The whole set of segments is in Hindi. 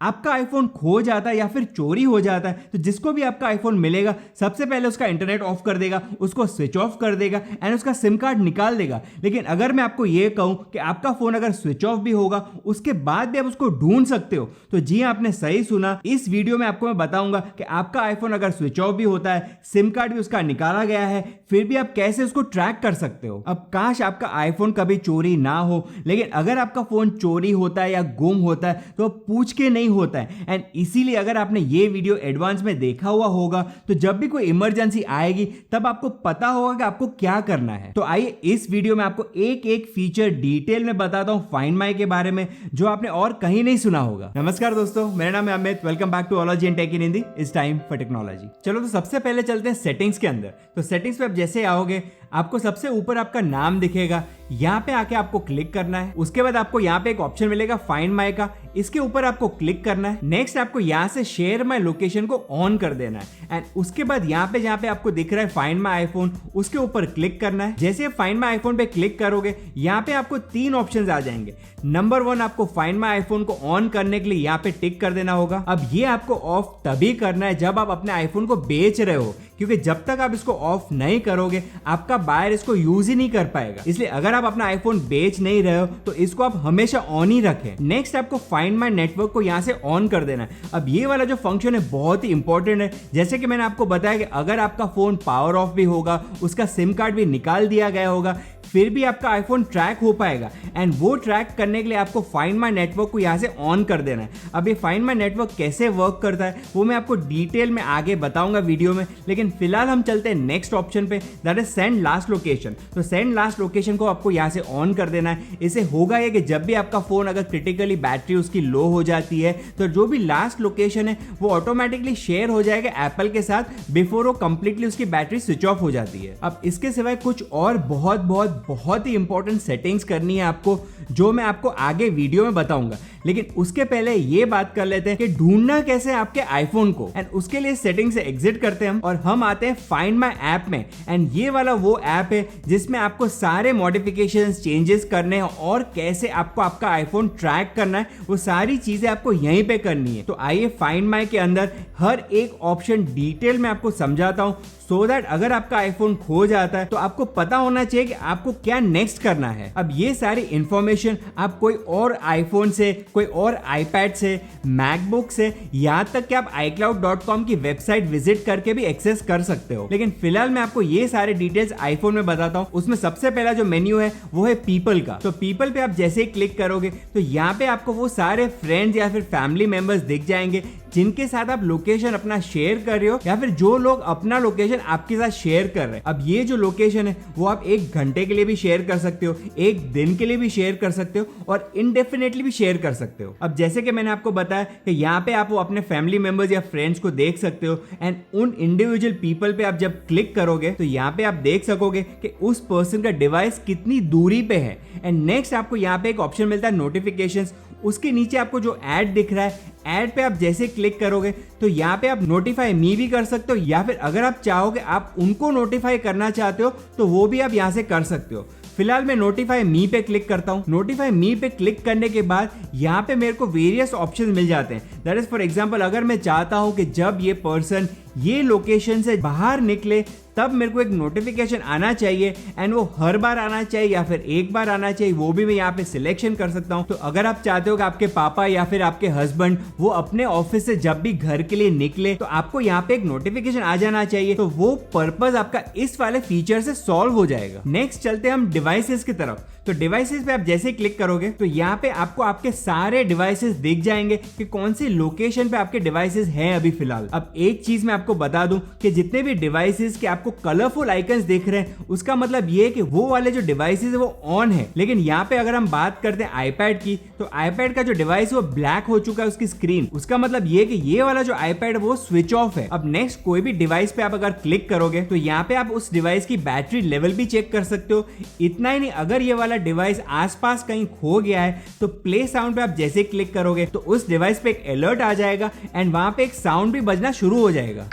आपका आईफोन खो जाता है या फिर चोरी हो जाता है तो जिसको भी आपका आईफोन मिलेगा सबसे पहले उसका इंटरनेट ऑफ कर देगा, उसको स्विच ऑफ कर देगा एंड उसका सिम कार्ड निकाल देगा। लेकिन अगर मैं आपको यह कहूं कि आपका फोन अगर स्विच ऑफ भी होगा उसके बाद भी आप उसको ढूंढ सकते हो, तो जी आपने सही सुना। इस वीडियो में आपको मैं बताऊंगा कि आपका आईफोन अगर स्विच ऑफ भी होता है, सिम कार्ड भी उसका निकाला गया है, फिर भी आप कैसे उसको ट्रैक कर सकते हो। अब काश आपका आईफोन कभी चोरी ना हो, लेकिन अगर आपका फोन चोरी होता है या गुम होता है तो पूछ के नहीं होता है। एंड इसीलिए अगर आपने ये वीडियो एडवांस में देखा हुआ होगा तो जब भी कोई इमरजेंसी आएगी तब आपको पता होगा कि आपको क्या करना है। तो आइए इस वीडियो में आपको एक एक फीचर डिटेल में बताता हूं फाइंड माई के बारे में जो आपने और कहीं नहीं सुना होगा। नमस्कार दोस्तों, मेरा नाम है Amit. Welcome back to ology and tech in Hindi. It's time for technology. चलो तो सबसे पहले चलते हैं सेटिंग्स के अंदर। तो सेटिंग्स पे आप जैसे आओगे आपको सबसे ऊपर आपका नाम दिखेगा, यहाँ पे आके आपको क्लिक करना है। उसके बाद आपको यहाँ पे एक ऑप्शन मिलेगा फाइंड माई का, इसके ऊपर आपको क्लिक करना है। नेक्स्ट आपको यहाँ से शेयर माई लोकेशन को ऑन कर देना है एंड उसके बाद यहाँ पे जहाँ पे आपको दिख रहा है फाइंड माई आईफोन उसके ऊपर क्लिक करना है। जैसे आप फाइंड माई आईफोन पे क्लिक करोगे यहाँ पे आपको तीन ऑप्शन आ जाएंगे। नंबर 1 आपको फाइंड माई आईफोन को ऑन करने के लिए यहाँ पे टिक कर देना होगा। अब ये आपको ऑफ तभी करना है जब आप अपने आईफोन को बेच रहे हो, क्योंकि जब तक आप इसको ऑफ नहीं करोगे आपका बायर इसको यूज ही नहीं कर पाएगा। इसलिए अगर आप अपना आईफोन बेच नहीं रहे हो तो इसको आप हमेशा ऑन ही रखें। नेक्स्ट आपको फाइंड माई नेटवर्क को यहाँ से ऑन कर देना है। अब ये वाला जो फंक्शन है बहुत ही इंपॉर्टेंट है। जैसे कि मैंने आपको बताया कि अगर आपका फोन पावर ऑफ भी होगा, उसका सिम कार्ड भी निकाल दिया गया होगा, फिर भी आपका आईफोन ट्रैक हो पाएगा। एंड वो ट्रैक करने के लिए आपको फाइंड माई नेटवर्क को यहाँ से ऑन कर देना है। अब ये फाइंड माई नेटवर्क कैसे वर्क करता है वो मैं आपको डिटेल में आगे बताऊंगा वीडियो में, लेकिन फिलहाल हम चलते हैं नेक्स्ट ऑप्शन पे, that is send last location. तो सेंड लास्ट लोकेशन को आपको यहाँ से ऑन कर देना है। इससे होगा ये कि जब भी आपका फोन अगर क्रिटिकली बैटरी उसकी लो हो जाती है तो जो भी लास्ट लोकेशन है वो ऑटोमेटिकली शेयर हो जाएगा एप्पल के साथ बिफोर वो कंप्लीटली उसकी बैटरी स्विच ऑफ हो जाती है। अब इसके सिवाय कुछ और बहुत ही इंपॉर्टेंट सेटिंग्स करनी है आपको, जो मैं आपको आगे वीडियो में बताऊंगा। लेकिन उसके पहले ये बात कर लेते हैं कि ढूंढना कैसे आपके आईफोन को। एंड उसके लिए सेटिंग से एग्जिट करते हैं हम और हम आते हैं फाइंड माई ऐप में। एंड ये वाला वो ऐप है जिसमें आपको सारे मॉडिफिकेशंस चेंजेस करने हैं और कैसे आपको आपका आईफोन ट्रैक करना है वो सारी चीजें आपको यहीं पे करनी है। तो आइए फाइंड माई के अंदर हर एक ऑप्शन डिटेल में आपको समझाता हूं, सो दैट अगर आपका आईफोन खो जाता है तो आपको पता होना चाहिए कि आपको क्या नेक्स्ट करना है। अब ये सारी इंफॉर्मेशन आप कोई और आईफोन से, कोई और आईपैड से, मैकबुक से, यहाँ तक कि आप iCloud.com की वेबसाइट विजिट करके भी एक्सेस कर सकते हो। लेकिन फिलहाल मैं आपको ये सारे डिटेल्स आईफोन में बताता हूँ। उसमें सबसे पहला जो मेन्यू है वो है पीपल का। तो पीपल पे आप जैसे ही क्लिक करोगे तो यहाँ पे आपको वो सारे फ्रेंड्स या फिर फैमिली मेंबर्स दिख जाएंगे जिनके साथ आप लोकेशन अपना शेयर कर रहे हो या फिर जो लोग अपना लोकेशन आपके साथ शेयर कर रहे हैं। अब ये जो लोकेशन है वो आप 1 घंटे के लिए भी शेयर कर सकते हो, 1 दिन के लिए भी शेयर कर सकते हो और इनडेफिनेटली भी शेयर कर सकते हो। अब जैसे कि मैंने आपको बताया कि यहाँ पे आप वो अपने फैमिली मेंबर्स या फ्रेंड्स को देख सकते हो एंड उन इंडिविजुअल पीपल पे आप जब क्लिक करोगे तो यहाँ पे आप देख सकोगे कि उस पर्सन का डिवाइस कितनी दूरी पे है। एंड नेक्स्ट आपको यहाँ पे एक ऑप्शन मिलता है नोटिफिकेशंस। उसके नीचे आपको जो ऐड दिख रहा है, ऐड पे आप जैसे क्लिक करोगे तो यहाँ पे आप नोटिफाई मी भी कर सकते हो या फिर अगर आप चाहोगे आप उनको नोटिफाई करना चाहते हो तो वो भी आप यहाँ से कर सकते हो। फिलहाल मैं नोटिफाई मी पे क्लिक करता हूँ। नोटिफाई मी पे क्लिक करने के बाद यहाँ पे मेरे को वेरियस ऑप्शंस मिल जाते हैं। दैट इज फॉर एग्जांपल अगर मैं चाहता हूँ कि जब ये पर्सन ये लोकेशन से बाहर निकले तब मेरे को एक नोटिफिकेशन आना चाहिए एंड वो हर बार आना चाहिए या फिर एक बार आना चाहिए, वो भी मैं यहाँ पे सिलेक्शन कर सकता हूँ। तो अगर आप चाहते हो कि आपके पापा या फिर आपके हस्बैंड वो अपने ऑफिस से जब भी घर के लिए निकले तो आपको यहाँ पे एक नोटिफिकेशन आ जाना चाहिए, तो वो पर्पस आपका इस वाले फीचर से सॉल्व हो जाएगा। नेक्स्ट चलते हैं हम डिवाइसेस की तरफ। तो डिवाइसेस पे आप जैसे क्लिक करोगे तो यहाँ पे आपको आपके सारे डिवाइसेस दिख जाएंगे कि कौन सी लोकेशन पे आपके डिवाइसेस हैं अभी फिलहाल। अब एक चीज मैं आपको बता दूं कि जितने भी डिवाइसेस के आपको कलरफुल आइकन्स दिख रहे हैं उसका मतलब ये है कि वो वाले जो डिवाइसेस है वो ऑन है। लेकिन यहाँ पे अगर हम बात करते हैं आईपैड की तो आईपैड का जो डिवाइस वो ब्लैक हो चुका है उसकी स्क्रीन, उसका मतलब ये कि ये वाला जो आईपैड है वो स्विच ऑफ है। अब नेक्स्ट कोई भी डिवाइस पे आप अगर क्लिक करोगे तो यहाँ पे आप उस डिवाइस की बैटरी लेवल भी चेक कर सकते हो। इतना ही नहीं, अगर ये वाला डिवाइस आसपास कहीं खो गया है तो प्ले साउंड पे आप जैसे क्लिक करोगे तो उस डिवाइस पे एक अलर्ट आ जाएगा एंड वहां पे एक साउंड भी बजना शुरू हो जाएगा।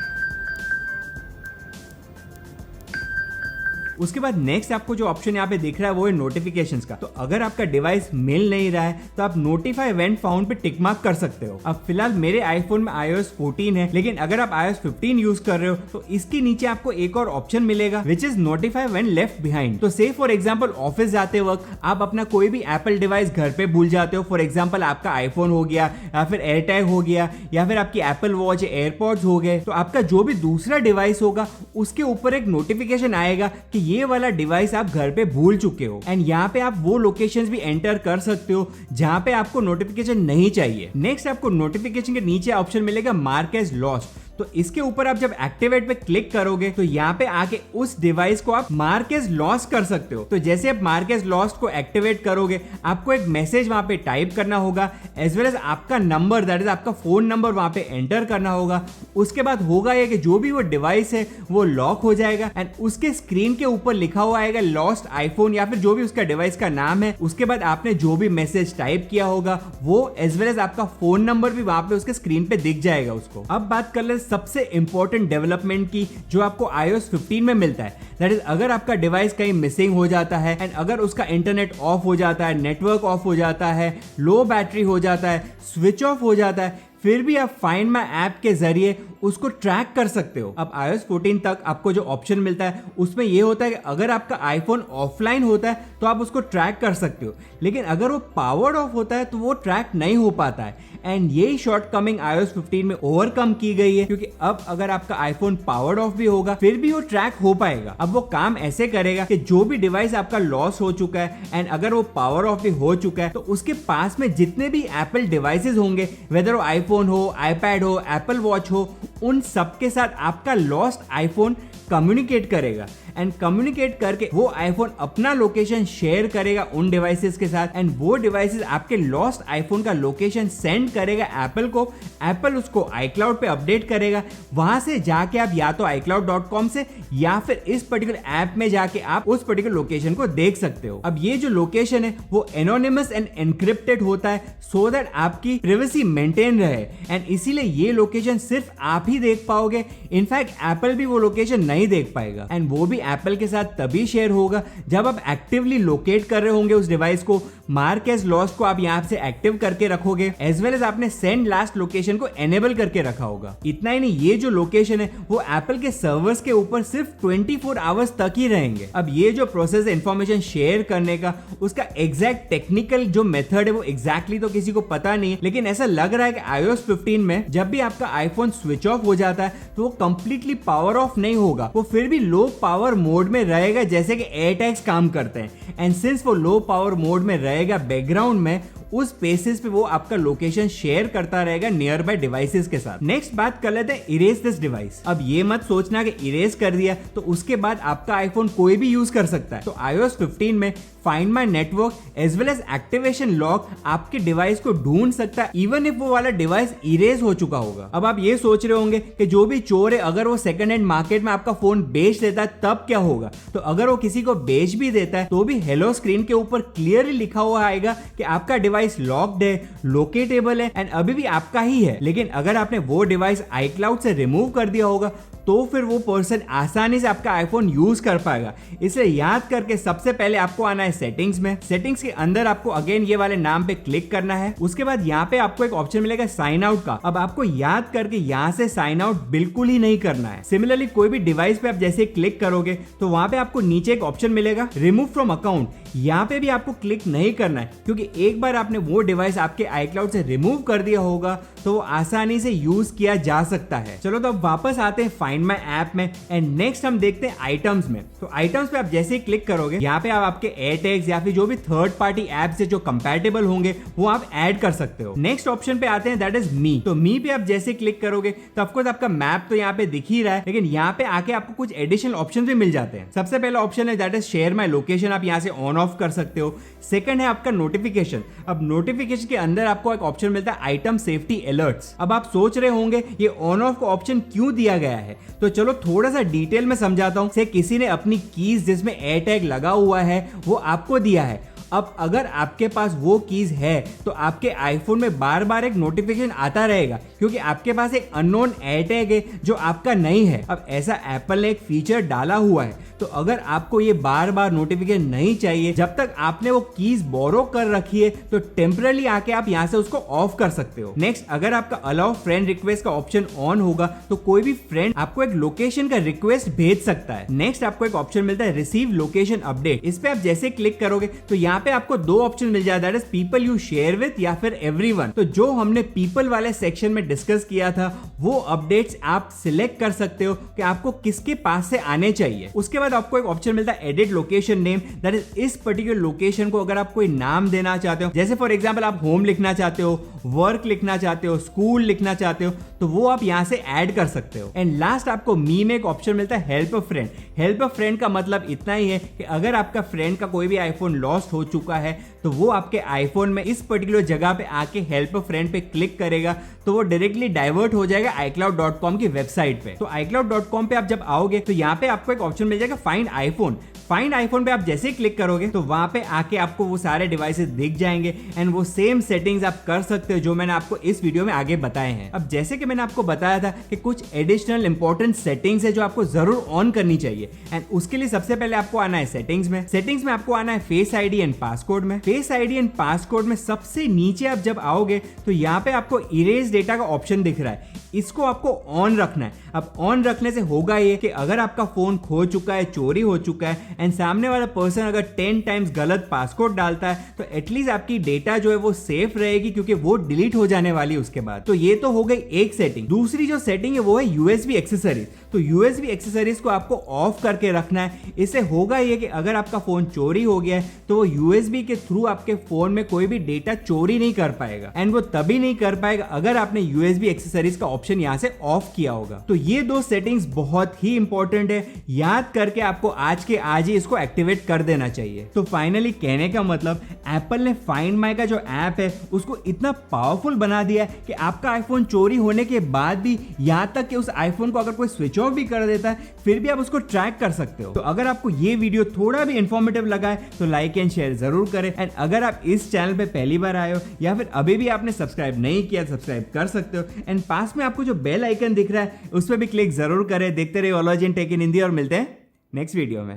उसके बाद नेक्स्ट आपको जो ऑप्शन यहाँ पे दिख रहा है वो है नोटिफिकेशंस का। तो अगर आपका डिवाइस मिल नहीं रहा है तो आप नोटिफाई व्हेन फाउंड पे टिक मार्क कर सकते हो। अब फिलहाल मेरे आईफोन में iOS 14 है, लेकिन अगर आप iOS 15 यूज कर रहे हो तो इसके नीचे आपको एक और ऑप्शन मिलेगा which is notify when left behind. तो से फॉर एग्जांपल ऑफिस जाते वक्त आप अपना कोई भी एप्पल डिवाइस घर पे भूल जाते हो, फॉर एग्जांपल आपका आईफोन हो गया या फिर एयरटैग हो गया या फिर आपकी एप्पल वॉच एयरपॉड्स हो गए, तो आपका जो भी दूसरा डिवाइस होगा उसके ऊपर एक नोटिफिकेशन आएगा कि ये वाला डिवाइस आप घर पे भूल चुके हो। एंड यहाँ पे आप वो लोकेशंस भी एंटर कर सकते हो जहां पे आपको नोटिफिकेशन नहीं चाहिए। नेक्स्ट आपको नोटिफिकेशन के नीचे ऑप्शन मिलेगा मार्क एज लॉस्ट। तो इसके ऊपर आप जब एक्टिवेट पे क्लिक करोगे तो यहाँ पे आके उस डिवाइस को आप मार्क एज लॉस्ट कर सकते हो। तो जैसे आप मार्क एज लॉस्ट को एक्टिवेट करोगे आपको एक मैसेज वहां पे टाइप करना होगा एज वेल एज आपका नंबर, दैट इज आपका फोन नंबर वहां पे एंटर करना होगा। उसके बाद होगा ये कि जो भी वो डिवाइस है वो लॉक हो जाएगा एंड उसके स्क्रीन के ऊपर लिखा हुआ आएगा लॉस्ट आईफोन या फिर जो भी उसका डिवाइस का नाम है। उसके बाद आपने जो भी मैसेज टाइप किया होगा वो एज वेल एज आपका फोन नंबर भी वहां पे उसके स्क्रीन पे दिख जाएगा उसको। अब बात कर ले सबसे इंपॉर्टेंट डेवलपमेंट की जो आपको iOS 15 में मिलता है, दैट इज अगर आपका डिवाइस कहीं मिसिंग हो जाता है एंड अगर उसका इंटरनेट ऑफ हो जाता है, नेटवर्क ऑफ हो जाता है, लो बैटरी हो जाता है, स्विच ऑफ हो जाता है, फिर भी आप फाइंड माई ऐप के जरिए उसको ट्रैक कर सकते हो। अब iOS 14 तक आपको जो ऑप्शन मिलता है उसमें यह होता है कि अगर आपका आईफोन ऑफलाइन होता है तो आप उसको ट्रैक कर सकते हो, लेकिन अगर वो पावर्ड ऑफ होता है तो वो ट्रैक नहीं हो पाता है। एंड यही शॉर्टकमिंग iOS 15 में ओवरकम की गई है, क्योंकि अब अगर आपका आईफोन पावर्ड ऑफ भी होगा फिर भी वो ट्रैक हो पाएगा। अब वो काम ऐसे करेगा कि जो भी डिवाइस आपका लॉस हो चुका है एंड अगर वो पावर ऑफ भी हो चुका है तो उसके पास में जितने भी एप्पल डिवाइसेस होंगे, वेदर वो आईफोन हो, आईपैड हो, एप्पल वॉच हो, उन सबके साथ आपका लॉस्ट आईफोन कम्युनिकेट करेगा एंड कम्युनिकेट करके वो आईफोन अपना लोकेशन शेयर करेगा उन डिवाइसेस के साथ एंड वो डिवाइसेस आपके लॉस्ट आईफोन का लोकेशन सेंड करेगा एप्पल को। एप्पल उसको iCloud पे अपडेट करेगा, वहां से जाके आप या तो iCloud.com से या फिर इस पर्टिकुलर ऐप में जाके आप उस पर्टिकुलर लोकेशन को देख सकते हो। अब ये जो लोकेशन है वो एनोनिमस एंड एनक्रिप्टेड होता है सो दैट आपकी प्राइवेसी मेंटेन रहे एंड इसीलिए ये लोकेशन सिर्फ आप ही देख पाओगे। इनफैक्ट एप्पल भी वो लोकेशन नहीं देख पाएगा एंड वो भी एप्पल के साथ तभी शेयर होगा जब आप एक्टिवली लोकेट कर रहे होंगे उस डिवाइस को। मार्क एज लॉस्ट को आप यहाँ से एक्टिव करके रखोगे एज वेल एज आपने सेंड लास्ट लोकेशन को एनेबल करके रखा होगा। इतना ही नहीं, ये जो लोकेशन है वो एप्पल के सर्वर्स के ऊपर सिर्फ 24 आवर्स तक ही रहेंगे। अब ये जो प्रोसेस है इंफॉर्मेशन शेयर करने का, उसका एग्जैक्ट टेक्निकल जो मेथड है वो एग्जैक्टली तो किसी को पता नहीं है, लेकिन ऐसा लग रहा है कि iOS 15 में जब भी आपका आईफोन स्विच ऑफ हो जाता है तो वो कंप्लीटली पावर ऑफ नहीं होगा, वो फिर भी लो पावर मोड में रहेगा जैसे कि एयरटैग्स काम करते हैं। एंड सिंस वो लो पावर मोड में रहेगा बैकग्राउंड में, उस बेसिस पे वो आपका लोकेशन शेयर करता रहेगा नियर बाय डिवाइसेस के साथ। नेक्स्ट बात कर लेते हैं इरेज दिस डिवाइस। अब ये मत सोचना कि इरेज कर दिया तो उसके बाद आपका आईफोन कोई भी यूज कर सकता है। तो iOS 15 में find my network as well as activation lock आपके डिवाइस को ढूंढ सकता है इवन इफ वो वाला डिवाइस इरेज हो चुका होगा। अब आप ये सोच रहे होंगे कि जो भी चोर है अगर वो सेकंड हैंड मार्केट में आपका फोन बेच देता है तब क्या होगा। तो अगर वो किसी को बेच भी देता है तो भी हेलो स्क्रीन के ऊपर क्लियरली लिखा हुआ आएगा कि आपका डिवाइस लॉक्ड है, लोकेटेबल है एंड अभी भी आपका ही है। लेकिन अगर आपने वो डिवाइस iCloud से रिमूव कर दिया होगा तो फिर वो पर्सन आसानी से आपका आईफोन यूज कर पाएगा। इसलिए याद करके सबसे पहले आपको आना है सेटिंग्स में। सेटिंग्स के अंदर आपको अगेन ये वाले नाम पे क्लिक करना है। उसके बाद यहाँ पे आपको एक ऑप्शन मिलेगा साइन आउट का। अब आपको याद करके यहाँ से साइन आउट बिल्कुल ही नहीं करना है। सिमिलरली कोई भी डिवाइस पे आप जैसे क्लिक करोगे तो वहां पे आपको नीचे एक ऑप्शन मिलेगा रिमूव फ्रॉम अकाउंट। यहाँ पे भी आपको क्लिक नहीं करना है, क्योंकि एक बार आपने वो डिवाइस आपके iCloud से रिमूव कर दिया होगा तो वो आसानी से यूज किया जा सकता है। चलो तो अब वापस आते हैं फाइंड माई ऐप में एंड नेक्स्ट हम देखते हैं आइटम्स में। तो आइटम्स पे आप जैसे ही क्लिक करोगे यहाँ पे आप आपके एयरटैग्स या फिर जो भी थर्ड पार्टी ऐप से जो कंपैटिबल होंगे वो आप ऐड कर सकते हो। नेक्स्ट ऑप्शन पे आते हैं दैट इज मी। तो मी पे आप जैसे क्लिक करोगे तो ऑफकोर्स आपका मैप तो यहाँ पे दिख ही रहा है, लेकिन यहाँ पे आके आपको कुछ एडिशनल ऑप्शन भी मिल जाते हैं। सबसे पहला ऑप्शन है that is share my location, आप यहाँ से ऑन ऑफ कर सकते हो। सेकंड है आपका नोटिफिकेशन। अब नोटिफिकेशन के अंदर आपको एक ऑप्शन मिलता है आइटम सेफ्टी अलर्ट्स। अब आप सोच रहे होंगे ये ऑन ऑफ का ऑप्शन क्यों दिया गया है, तो चलो थोड़ा सा डिटेल में समझाता हूं। से किसी ने अपनी कीज जिसमें एयर टैग लगा हुआ है वो आपको दिया है। अब अगर आपके पास वो कीज है तो आपके आईफोन में बार बार एक नोटिफिकेशन आता रहेगा, क्योंकि आपके पास एक अननोन एयर टैग है जो आपका नहीं है। अब ऐसा एप्पल ने एक फीचर डाला हुआ है, तो अगर आपको ये बार बार नोटिफिकेशन नहीं चाहिए, जब तक आपने वो कीज बोरो कर रखी है, तो टेम्पररी आके आप यहाँ से उसको ऑफ कर सकते हो। नेक्स्ट, अगर आपका अलाउ फ्रेंड रिक्वेस्ट का ऑप्शन ऑन होगा तो कोई भी फ्रेंड आपको एक लोकेशन का रिक्वेस्ट भेज सकता है। नेक्स्ट, आपको एक ऑप्शन मिलता है रिसीव लोकेशन अपडेट। इस पे आप जैसे क्लिक करोगे तो यहाँ पे आपको दो ऑप्शन मिल जाता है, पीपल यू शेयर विथ या फिर एवरीवन। तो जो हमने पीपल वाले सेक्शन में डिस्कस किया था वो अपडेट्स आप सिलेक्ट कर सकते हो कि आपको किसके पास से आने चाहिए। उसके बाद आपको एक ऑप्शन मिलता है edit location name, that is इस पर्टिकुलर लोकेशन को अगर आप कोई नाम देना चाहते हो, जैसे फॉर एग्जांपल आप होम लिखना चाहते हो, वर्क लिखना चाहते हो, स्कूल लिखना चाहते हो, तो वो आप यहां से ऐड कर सकते हो। एंड लास्ट, आपको मी में एक ऑप्शन मिलता है हेल्प अ फ्रेंड। हेल्प अ फ्रेंड का मतलब इतना ही है कि अगर आपका फ्रेंड का कोई भी आईफोन लॉस्ट हो चुका है तो वो आपके आईफोन में इस पर्टिकुलर जगह पे आके हेल्प अ फ्रेंड पे क्लिक करेगा तो वो डायरेक्टली डाइवर्ट हो जाएगा iCloud.com की वेबसाइट पे। तो iCloud.com पे आप जब आओगे तो यहाँ पे आपको एक ऑप्शन मिल जाएगा फाइंड आईफोन। फाइंड आईफोन पे आप जैसे ही क्लिक करोगे तो वहां पे आके आपको वो सारे डिवाइसेस दिख जाएंगे एंड वो सेम सेटिंग्स आप कर सकते हो जो मैंने आपको इस वीडियो में आगे बताए हैं। अब जैसे कि मैंने आपको बताया था कि कुछ एडिशनल इंपॉर्टेंट सेटिंग्स है जो आपको जरूर ऑन करनी चाहिए, एंड उसके लिए सबसे पहले आपको आना है सेटिंग्स में। सेटिंग्स में आपको आना है फेस आईडी एंड पासकोड में। फेस आईडी एंड पासकोड में सबसे नीचे आप जब आओगे तो यहाँ पे आपको इरेज डेटा का ऑप्शन दिख रहा है, इसको आपको ऑन रखना है। अब ऑन रखने से होगा ये कि अगर आपका फोन खो चुका है, चोरी हो चुका है एंड सामने वाला पर्सन अगर 10 टाइम्स गलत पासकोड डालता है तो एटलीस्ट आपकी डेटा जो है वो सेफ रहेगी, क्योंकि वो डिलीट हो जाने वाली है उसके बाद। तो ये तो हो गई एक सेटिंग। दूसरी जो सेटिंग है वो है यूएसबी एक्सेसरीज। तो यूएसबी एक्सेसरीज को आपको ऑफ करके रखना है। इससे होगा ये कि अगर आपका फोन चोरी हो गया है तो वो यूएसबी के थ्रू आपके फोन में कोई भी डेटा चोरी नहीं कर पाएगा, एंड वो तभी नहीं कर पाएगा अगर आपने यूएसबी एक्सेसरीज का ऑप्शन यहाँ से ऑफ किया होगा। तो ये दो सेटिंग्स बहुत ही इंपॉर्टेंट है, याद करके आपको आज के आज ही इसको एक्टिवेट कर देना चाहिए। तो फाइनली कहने का मतलब, एप्पल ने फाइंड माई का जो ऐप है उसको इतना पावरफुल बना दिया है कि आपका आईफोन चोरी होने के बाद भी, यहाँ तक कि उस आईफोन को अगर कोई स्विच ऑफ भी कर देता है फिर भी आप उसको ट्रैक कर सकते हो। तो अगर आपको ये वीडियो थोड़ा भी इंफॉर्मेटिव लगा है तो लाइक एंड शेयर जरूर करें, एंड अगर आप इस चैनल पे पहली बार आए हो या फिर अभी भी आपने सब्सक्राइब नहीं किया, सब्सक्राइब कर सकते हो। एंड पास में आपको जो बेल आइकन दिख रहा है उस पर भी क्लिक जरूर करें। देखते रहिए ology in take in Hindi और मिलते हैं नेक्स्ट वीडियो में।